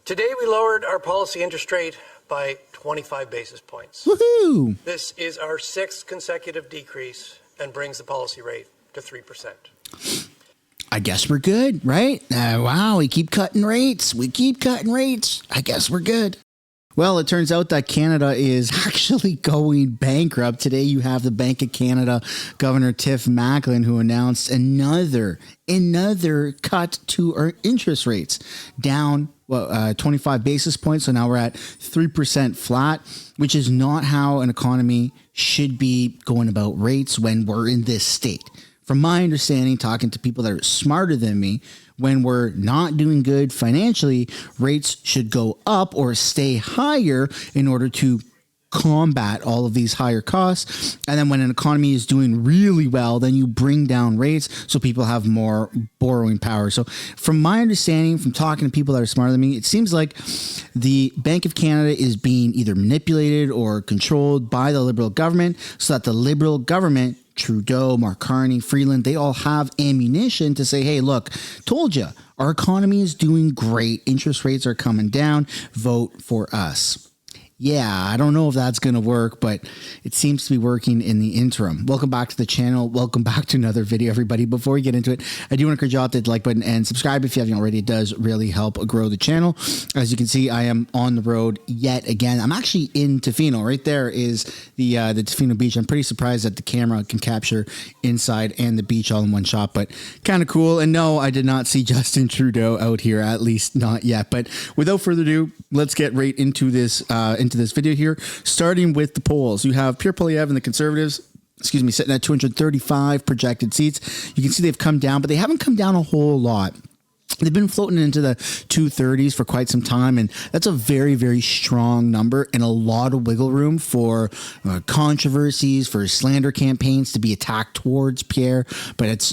Today we lowered our policy interest rate by 25 basis points. Woohoo! This is our 6th consecutive decrease and brings the policy rate to 3%. I guess we're good, right? Wow, we keep cutting rates. I guess we're good. Well, it turns out that Canada is actually going bankrupt. Today, you have the Bank of Canada Governor Tiff Macklem, who announced another cut to our interest rates, down 25 basis points. So now we're at 3% flat, which is not how an economy should be going about rates when we're in this state. From my understanding, talking to people that are smarter than me, when we're not doing good financially, rates should go up or stay higher in order to combat all of these higher costs. And then when an economy is doing really well, then you bring down rates so people have more borrowing power. So from my understanding, from talking to people that are smarter than me, it seems like the Bank of Canada is being either manipulated or controlled by the Liberal government, so that the Liberal government, Trudeau, Mark Carney, Freeland, they all have ammunition to say, hey, look, told you, our economy is doing great. Interest rates are coming down. Vote for us. Yeah, I don't know if that's going to work, but it seems to be working in the interim. Welcome back to the channel. Welcome back to another video, everybody. Before we get into it, I do want to encourage you all to hit the like button and subscribe if you haven't already. It does really help grow the channel. As you can see, I am on the road yet again. I'm actually in Tofino. Right there is the Tofino beach. I'm pretty surprised that the camera can capture inside and the beach all in one shot, but kind of cool. And no, I did not see Justin Trudeau out here, at least not yet. But without further ado, let's get right into this video here, starting with the polls. You have Pierre Poilievre and the Conservatives, sitting at 235 projected seats. You can see they've come down, but they haven't come down a whole lot. They've been floating into the 230s for quite some time, and that's a very, very strong number and a lot of wiggle room for controversies, for slander campaigns to be attacked towards Pierre, but it's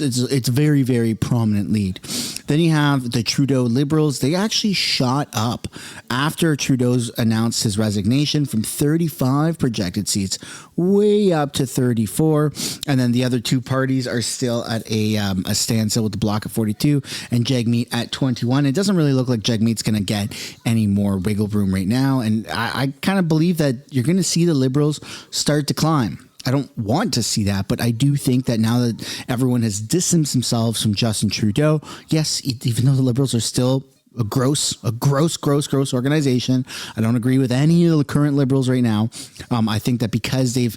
very, very prominent lead. Then you have the Trudeau Liberals. They actually shot up after Trudeau's announced his resignation from 35 projected seats way up to 34, and then the other two parties are still at a standstill with the Bloc at 42 and Jagmeet at 21. It doesn't really look like Jagmeet's going to get any more wiggle room right now, and I kind of believe that you're going to see the Liberals start to climb. I don't want to see that, but I do think that now that everyone has distanced themselves from Justin Trudeau, yes, even though the Liberals are still a gross organization. I don't agree with any of the current Liberals right now. I think that because they've,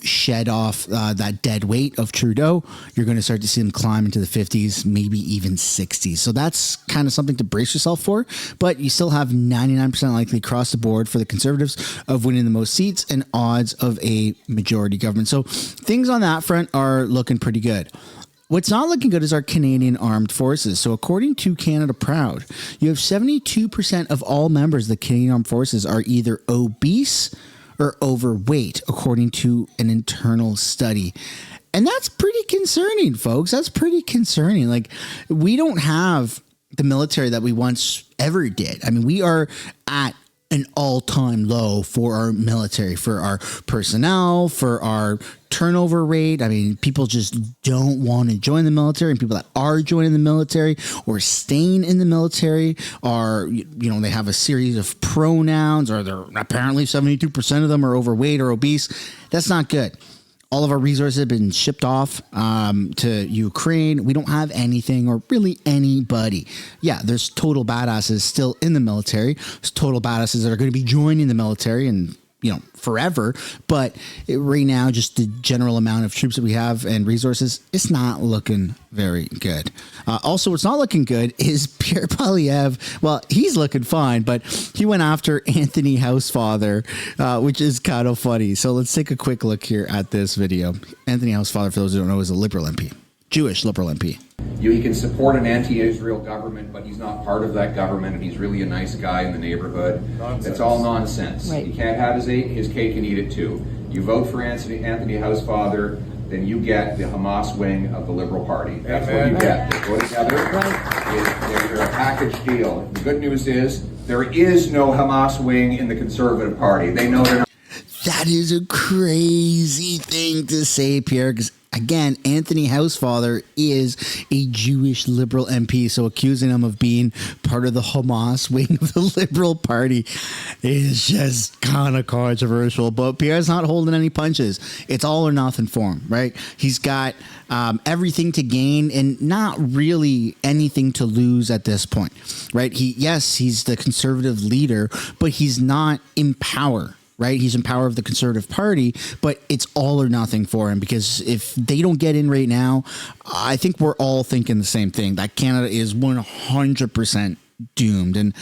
shed off that dead weight of Trudeau, you're going to start to see them climb into the 50s, maybe even 60s. So that's kind of something to brace yourself for. But you still have 99% likely across the board for the Conservatives of winning the most seats and odds of a majority government. So things on that front are looking pretty good. What's not looking good is our Canadian Armed Forces. So according to Canada Proud, you have 72% of all members of the Canadian Armed Forces are either obese or overweight, according to an internal study. And that's pretty concerning, folks. That's pretty concerning. Like, we don't have the military that we once ever did. I mean, we are at an all-time low for our military, for our personnel, for our turnover rate. I mean, people just don't want to join the military, and people that are joining the military or staying in the military are, they have a series of pronouns, or they're apparently 72% of them are overweight or obese. That's not good. All of our resources have been shipped off to Ukraine. We don't have anything or really anybody. Yeah, there's total badasses still in the military. There's total badasses that are going to be joining the military and, forever. But right now, just the general amount of troops that we have and resources, it's not looking very good. Also, what's not looking good is Pierre Poilievre. Well, he's looking fine, but he went after Anthony Housefather, which is kind of funny. So let's take a quick look here at this video. Anthony Housefather, for those who don't know, is a Liberal MP, Jewish Liberal MP. He can support an anti-Israel government, but he's not part of that government, and he's really a nice guy in the neighborhood. Nonsense. It's all nonsense. Right. He can't have his cake and eat it too. You vote for Anthony Housefather, then you get the Hamas wing of the Liberal Party. That's what you get. They go together. They're a package deal. The good news is there is no Hamas wing in the Conservative Party. They know they're not. That is a crazy thing to say, Pierre, because Again, Anthony Housefather is a Jewish Liberal MP, so accusing him of being part of the Hamas wing of the Liberal Party is just kind of controversial. But Pierre's not holding any punches. It's all or nothing for him, right? He's got everything to gain and not really anything to lose at this point, right? He's the conservative leader, but he's not in power. Right, he's in power of the Conservative Party, but it's all or nothing for him, because if they don't get in right now, I think we're all thinking the same thing, that Canada is 100% doomed. And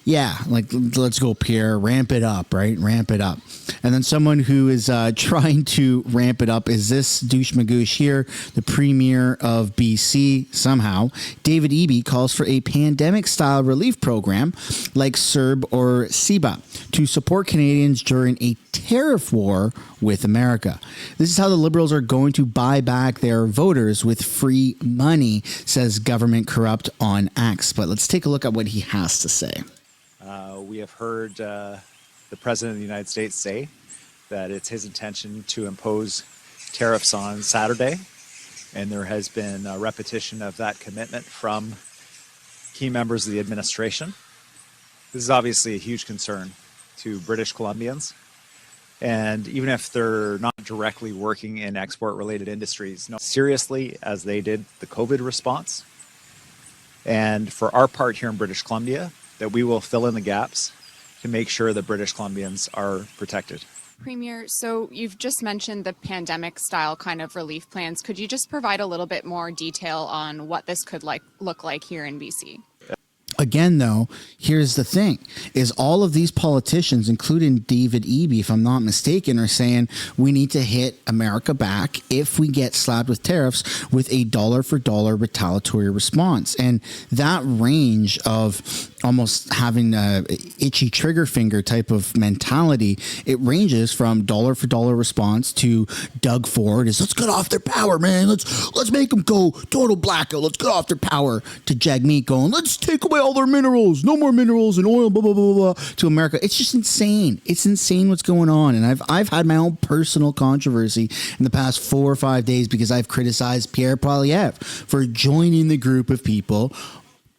yeah, like, let's go, Pierre, ramp it up, right? Ramp it up. And then someone who is trying to ramp it up is this douche magoosh here, the premier of BC. Somehow, David Eby calls for a pandemic-style relief program like CERB or CEBA to support Canadians during a tariff war with America. This is how the Liberals are going to buy back their voters with free money, says Government Corrupt on X. But let's take a look at what he has to say. We have heard the President of the United States say that it's his intention to impose tariffs on Saturday, and there has been a repetition of that commitment from key members of the administration. This is obviously a huge concern to British Columbians, and even if they're not directly working in export-related industries, seriously as they did the COVID response. And for our part here in British Columbia, that we will fill in the gaps to make sure that British Columbians are protected. Premier, so you've just mentioned the pandemic style kind of relief plans. Could you just provide a little bit more detail on what this could look like here in BC? Again, though, here's the thing, is all of these politicians, including David Eby, if I'm not mistaken, are saying we need to hit America back if we get slapped with tariffs with a dollar-for-dollar retaliatory response. And that range of almost having a itchy trigger finger type of mentality, it ranges from dollar-for-dollar response to Doug Ford is, let's cut off their power, man. Let's make them go total blackout. Let's cut off their power, to Jagmeet going, let's take away all their minerals, no more minerals and oil, blah, blah, blah, blah, to America. It's just insane. It's insane what's going on. And I've had my own personal controversy in the past 4 or 5 days because I've criticized Pierre Poilievre for joining the group of people,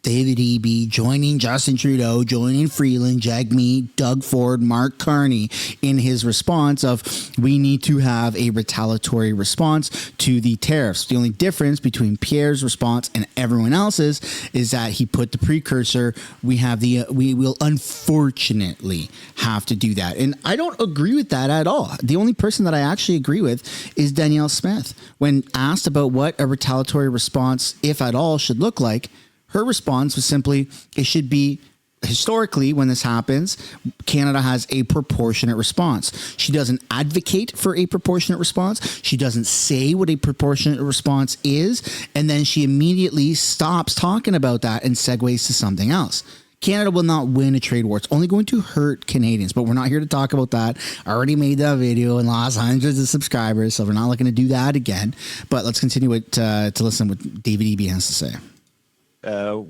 David Eby, joining Justin Trudeau, joining Freeland, Jagmeet, Doug Ford, Mark Carney in his response of we need to have a retaliatory response to the tariffs. The only difference between Pierre's response and everyone else's is that he put the precursor, we will unfortunately have to do that. And I don't agree with that at all. The only person that I actually agree with is Danielle Smith. When asked about what a retaliatory response, if at all, should look like, her response was simply, it should be, historically, when this happens, Canada has a proportionate response. She doesn't advocate for a proportionate response. She doesn't say what a proportionate response is. And then she immediately stops talking about that and segues to something else. Canada will not win a trade war. It's only going to hurt Canadians, but we're not here to talk about that. I already made that video and lost hundreds of subscribers, so we're not looking to do that again. But let's continue to listen what David Eby has to say.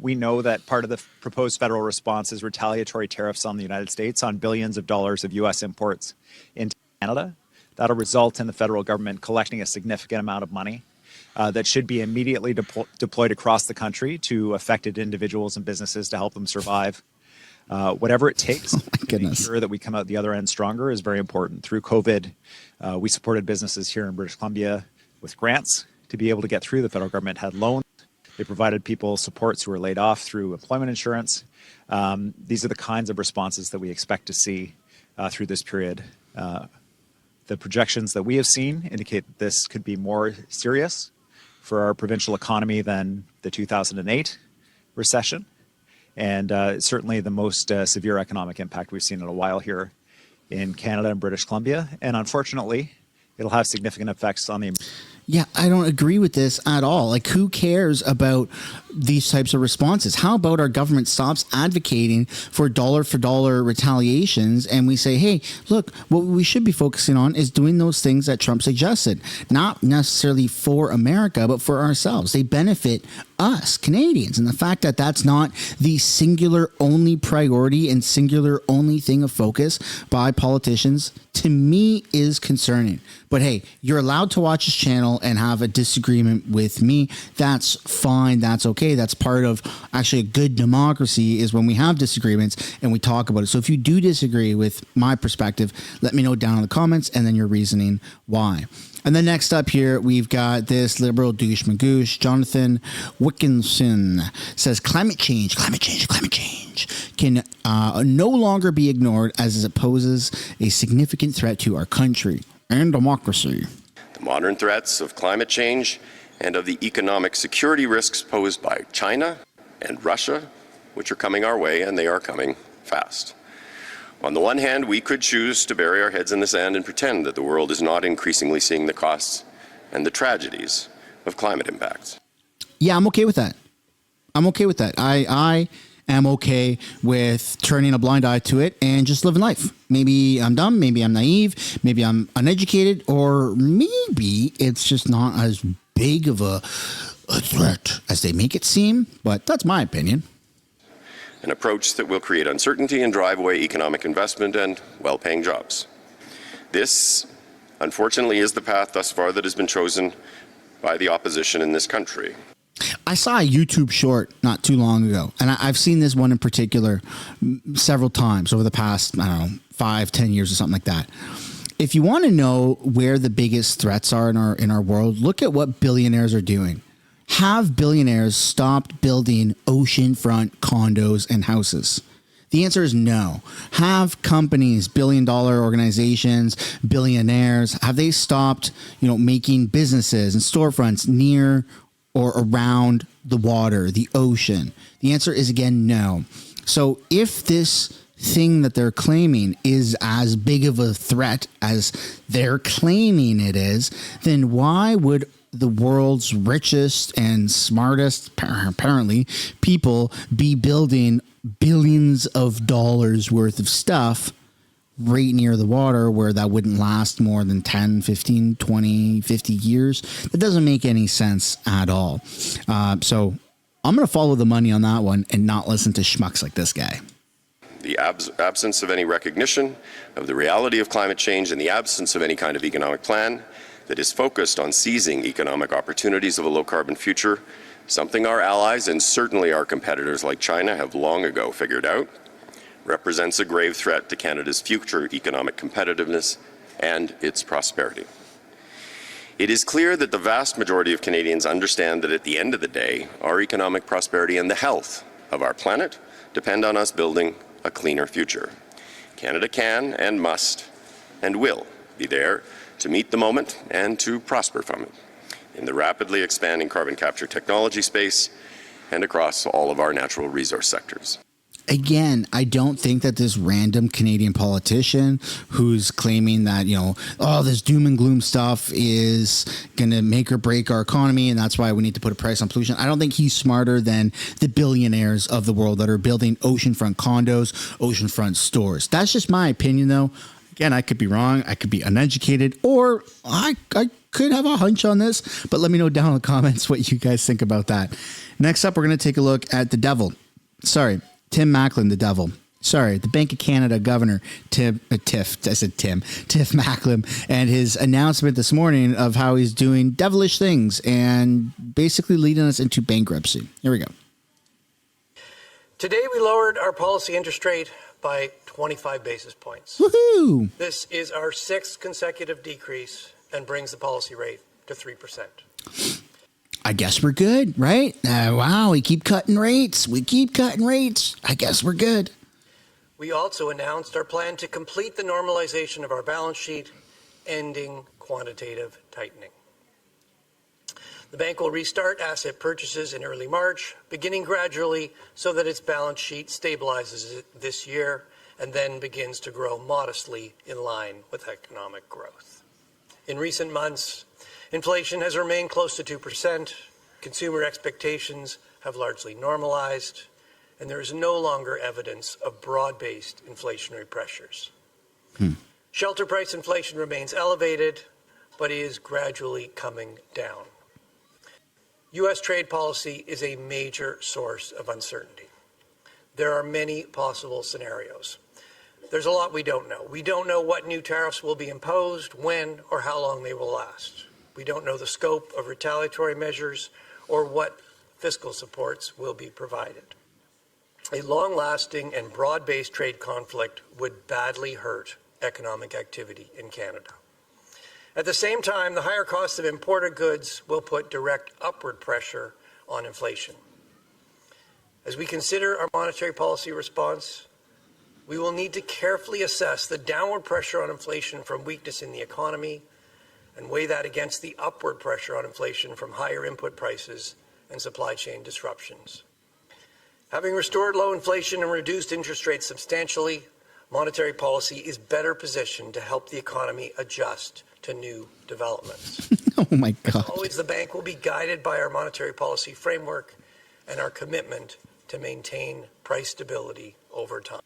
We know that part of the proposed federal response is retaliatory tariffs on the United States on billions of dollars of U.S. imports into Canada. That'll result in the federal government collecting a significant amount of money that should be immediately deployed across the country to affected individuals and businesses to help them survive. Whatever it takes to make sure that we come out the other end stronger is very important. Through COVID, we supported businesses here in British Columbia with grants to be able to get through. The federal government had loans. They provided people supports who were laid off through employment insurance. These are the kinds of responses that we expect to see through this period. The projections that we have seen indicate that this could be more serious for our provincial economy than the 2008 recession, and certainly the most severe economic impact we've seen in a while here in Canada and British Columbia. And unfortunately, it'll have significant effects on the... Yeah, I don't agree with this at all. Like, who cares about these types of responses? How about our government stops advocating for dollar-for-dollar retaliations and we say, hey, look, what we should be focusing on is doing those things that Trump suggested. Not necessarily for America, but for ourselves. They benefit us, Canadians. And the fact that that's not the singular only priority and singular only thing of focus by politicians, to me, is concerning. But hey, you're allowed to watch this channel. panel and have a disagreement with me. That's fine. That's okay. That's part of actually a good democracy, is when we have disagreements and we talk about it. So if you do disagree with my perspective, let me know down in the comments and then your reasoning why. And then next up here, we've got this liberal douche magoosh, Jonathan Wickinson, says climate change can no longer be ignored as it poses a significant threat to our country and democracy. The modern threats of climate change and of the economic security risks posed by China and Russia, which are coming our way, and they are coming fast. On the one hand, we could choose to bury our heads in the sand and pretend that the world is not increasingly seeing the costs and the tragedies of climate impacts. Yeah, I'm okay with that. I am okay with turning a blind eye to it and just living life. Maybe I'm dumb, maybe I'm naive, maybe I'm uneducated, or maybe it's just not as big of a threat as they make it seem, but that's my opinion. An approach that will create uncertainty and drive away economic investment and well-paying jobs. This, unfortunately, is the path thus far that has been chosen by the opposition in this country. I saw a YouTube short not too long ago, and I've seen this one in particular several times over the past, 5-10 years or something like that. If you want to know where the biggest threats are in our world, look at what billionaires are doing. Have billionaires stopped building oceanfront condos and houses? The answer is no. Have companies, billion-dollar organizations, billionaires, have they stopped, making businesses and storefronts near or around the water, the ocean? The answer is, again, no. So if this thing that they're claiming is as big of a threat as they're claiming it is, then why would the world's richest and smartest, apparently, people be building billions of dollars worth of stuff right near the water where that wouldn't last more than 10, 15, 20, 50 years? That doesn't make any sense at all. So I'm going to follow the money on that one and not listen to schmucks like this guy. The absence of any recognition of the reality of climate change and the absence of any kind of economic plan that is focused on seizing economic opportunities of a low-carbon future, something our allies and certainly our competitors like China have long ago figured out, represents a grave threat to Canada's future economic competitiveness and its prosperity. It is clear that the vast majority of Canadians understand that at the end of the day, our economic prosperity and the health of our planet depend on us building a cleaner future. Canada can and must and will be there to meet the moment and to prosper from it in the rapidly expanding carbon capture technology space and across all of our natural resource sectors. Again, I don't think that this random Canadian politician who's claiming that, this doom and gloom stuff is going to make or break our economy and that's why we need to put a price on pollution. I don't think he's smarter than the billionaires of the world that are building oceanfront condos, oceanfront stores. That's just my opinion, though. Again, I could be wrong. I could be uneducated, or I could have a hunch on this, but let me know down in the comments what you guys think about that. Next up, we're going to take a look at the devil. Tim Macklem, the devil. The Bank of Canada Governor Tiff Macklem, and his announcement this morning of how he's doing devilish things and basically leading us into bankruptcy. Here we go. Today we lowered our policy interest rate by 25 basis points. Woohoo! This is our 6th consecutive decrease and brings the policy rate to 3%. I guess we're good, right? Wow, we keep cutting rates. I guess we're good. We also announced our plan to complete the normalization of our balance sheet, ending quantitative tightening. The bank will restart asset purchases in early March, beginning gradually so that its balance sheet stabilizes this year and then begins to grow modestly in line with economic growth. In recent months, inflation has remained close to 2%, consumer expectations have largely normalized, and there is no longer evidence of broad-based inflationary pressures. Shelter price inflation remains elevated, but is gradually coming down. U.S. trade policy is a major source of uncertainty. There are many possible scenarios. There's a lot we don't know. We don't know what new tariffs will be imposed, when, or how long they will last. We don't know the scope of retaliatory measures or what fiscal supports will be provided. A long-lasting and broad-based trade conflict would badly hurt economic activity in Canada. At the same time, the higher cost of imported goods will put direct upward pressure on inflation. As we consider our monetary policy response, we will need to carefully assess the downward pressure on inflation from weakness in the economy and weigh that against the upward pressure on inflation from higher input prices and supply chain disruptions. Having restored low inflation and reduced interest rates substantially, monetary policy is better positioned to help the economy adjust to new developments. Oh my God. As always, the bank will be guided by our monetary policy framework and our commitment to maintain price stability over time.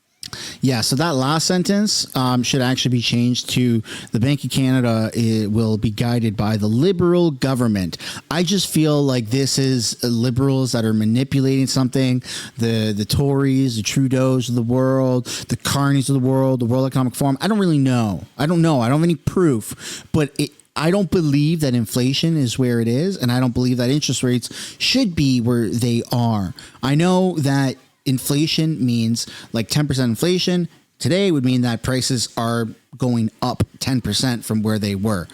Yeah, so that last sentence should actually be changed to the Bank of Canada will be guided by the Liberal government. I just feel like this is Liberals that are manipulating something. The Tories, the Trudeaus of the world, the Carneys of the world, the World Economic Forum. I don't really know. I don't have any proof, but I don't believe that inflation is where it is, and I don't believe that interest rates should be where they are. I know that inflation means like 10% inflation today would mean that prices are going up 10% from where they were.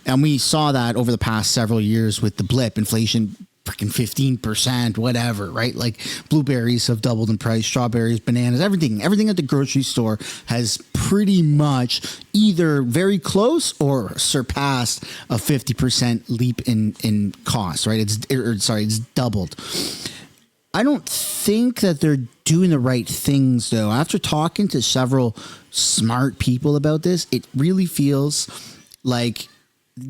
And we saw that over the past several years with the blip, inflation freaking 15%, whatever, right? Like blueberries have doubled in price, strawberries, bananas, everything at the grocery store has pretty much either very close or surpassed a 50% leap in cost, right? It's doubled. I don't think that they're doing the right things, though. After talking to several smart people about this, it really feels like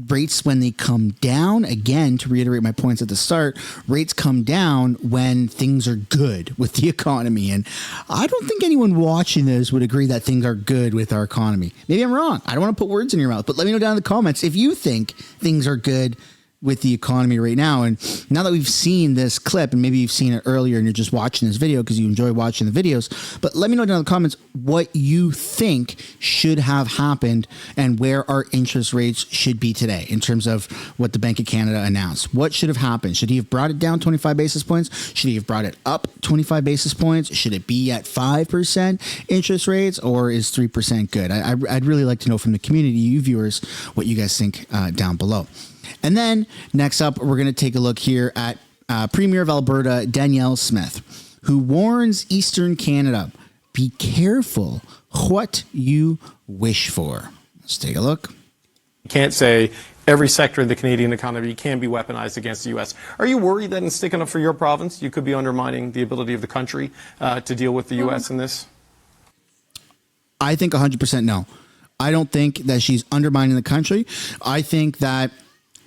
rates, when they come down, again, to reiterate my points at the start, rates come down when things are good with the economy. And I don't think anyone watching this would agree that things are good with our economy. Maybe I'm wrong. I don't want to put words in your mouth, but let me know down in the comments if you think things are good with the economy right now. And now that we've seen this clip, and maybe you've seen it earlier and you're just watching this video because you enjoy watching the videos, but let me know down in the comments what you think should have happened and where our interest rates should be today in terms of what the Bank of Canada announced. What should have happened? Should he have brought it down 25 basis points? Should he have brought it up 25 basis points? Should it be at 5% interest rates, or is 3% good? I'd really like to know from the community, you viewers, what you guys think down below. And then next up, we're going to take a look here at Premier of Alberta, Danielle Smith, who warns Eastern Canada, be careful what you wish for. Let's take a look. You can't say every sector of the Canadian economy can be weaponized against the U.S. Are you worried that in sticking up for your province, you could be undermining the ability of the country to deal with the U.S. in this? I think 100% no. I don't think that she's undermining the country. I think that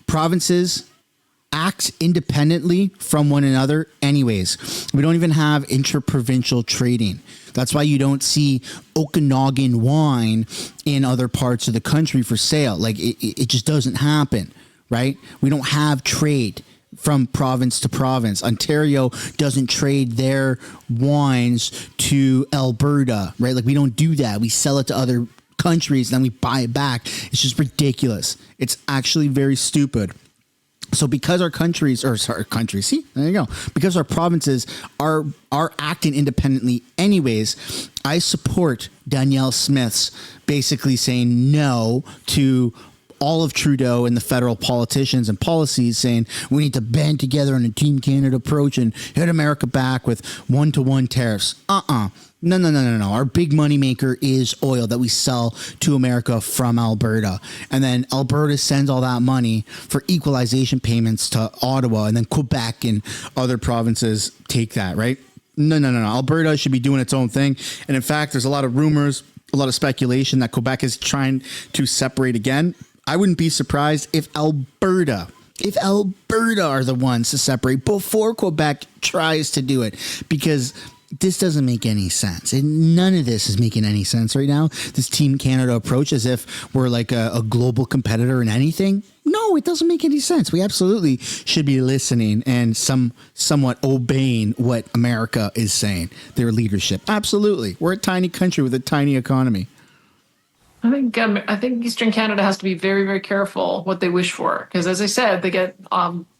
provinces act independently from one another anyways. We don't even have interprovincial trading. That's why you don't see Okanagan wine in other parts of the country for sale. Like it just doesn't happen, right? We don't have trade from province to province. Ontario doesn't trade their wines to Alberta, right? Like we don't do that. We sell it to other countries, then we buy it back. It's just ridiculous. It's actually very stupid. So because our countries, see, there you go. Because our provinces are acting independently anyways, I support Danielle Smith's basically saying no to all of Trudeau and the federal politicians and policies, saying we need to band together on a Team Canada approach and hit America back with one-to-one tariffs. No. Our big money maker is oil that we sell to America from Alberta. And then Alberta sends all that money for equalization payments to Ottawa, and then Quebec and other provinces take that, right? No. Alberta should be doing its own thing. And in fact, there's a lot of rumors, a lot of speculation that Quebec is trying to separate again. I wouldn't be surprised if Alberta are the ones to separate before Quebec tries to do it, because this doesn't make any sense. And none of this is making any sense right now. This Team Canada approach, as if we're like a global competitor in anything. No, it doesn't make any sense. We absolutely should be listening and somewhat obeying what America is saying, their leadership. Absolutely. We're a tiny country with a tiny economy. I think Eastern Canada has to be very, very careful what they wish for, because as I said, they get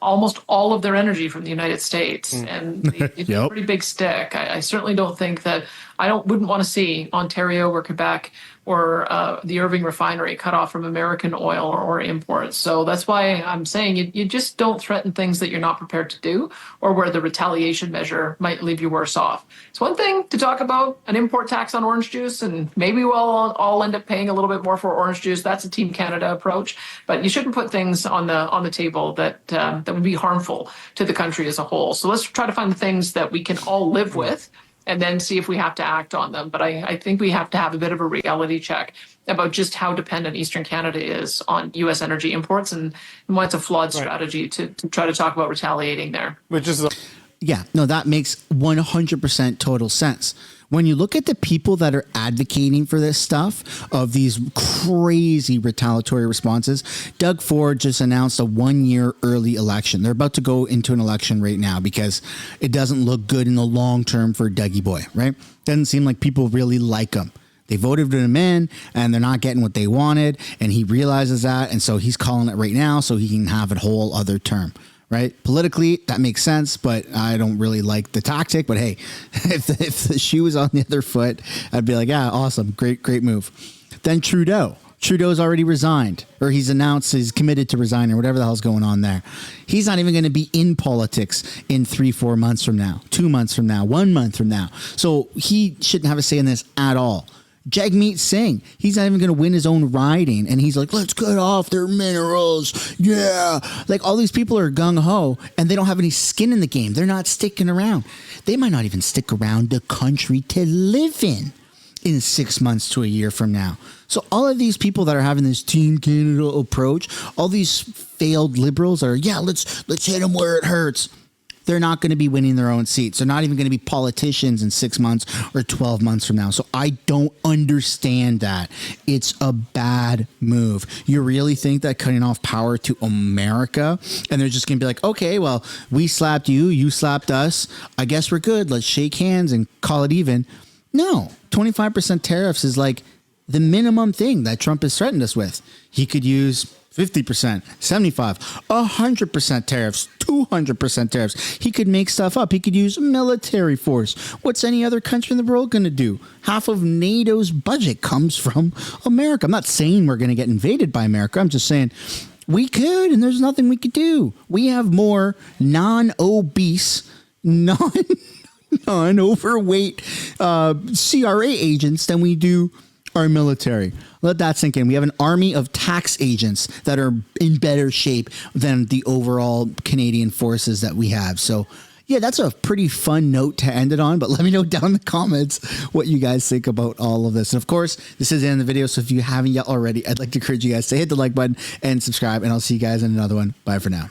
almost all of their energy from the United States, and it's a Yep. pretty big stick. I certainly don't think that wouldn't want to see Ontario or Quebec or the Irving refinery cut off from American oil or imports. So that's why I'm saying you just don't threaten things that you're not prepared to do, or where the retaliation measure might leave you worse off. It's one thing to talk about an import tax on orange juice, and maybe we'll all end up paying a little bit more for orange juice. That's a Team Canada approach, but you shouldn't put things on the table that would be harmful to the country as a whole. So let's try to find the things that we can all live with, and then see if we have to act on them. But I think we have to have a bit of a reality check about just how dependent Eastern Canada is on U.S. energy imports, and why it's a flawed strategy to try to talk about retaliating there. Which is Yeah, no, that makes 100% total sense. When you look at the people that are advocating for this stuff, of these crazy retaliatory responses, Doug Ford just announced a 1-year early election. They're about to go into an election right now because it doesn't look good in the long term for Dougie Boy, right? Doesn't seem like people really like him. They voted him in and they're not getting what they wanted, and he realizes that, and so he's calling it right now so he can have a whole other term. Right? Politically, that makes sense, but I don't really like the tactic. But hey, if the shoe was on the other foot, I'd be like, yeah, awesome. Great move. Then Trudeau's already resigned, or he's announced he's committed to resign, or whatever the hell's going on there. He's not even going to be in politics in 3-4 months from now, 2 months from now, 1 month from now. So he shouldn't have a say in this at all. Jagmeet Singh, he's not even going to win his own riding, and he's like, let's cut off their minerals. Yeah. Like, all these people are gung-ho, and they don't have any skin in the game. They're not sticking around. They might not even stick around the country to live in 6 months to a year from now. So all of these people that are having this Team Canada approach, all these failed liberals are, yeah, let's hit them where it hurts. They're not going to be winning their own seats. They're not even going to be politicians in 6 months or 12 months from now. So I don't understand that. It's a bad move. You really think that cutting off power to America, and they're just going to be like, okay, well, we slapped you, you slapped us. I guess we're good. Let's shake hands and call it even. No, 25% tariffs is like the minimum thing that Trump has threatened us with. He could use 50%, 75, 100% tariffs, 200% tariffs. He could make stuff up. He could use military force. What's any other country in the world going to do? Half of NATO's budget comes from America. I'm not saying we're going to get invaded by America. I'm just saying we could, and there's nothing we could do. We have more non-obese, non-overweight CRA agents than we do our military. Let that sink in. We have an army of tax agents that are in better shape than the overall Canadian forces that we have. So yeah, that's a pretty fun note to end it on, but let me know down in the comments what you guys think about all of this. And of course, this is the end of the video, so if you haven't yet already, I'd like to encourage you guys to hit the like button and subscribe, and I'll see you guys in another one. Bye for now.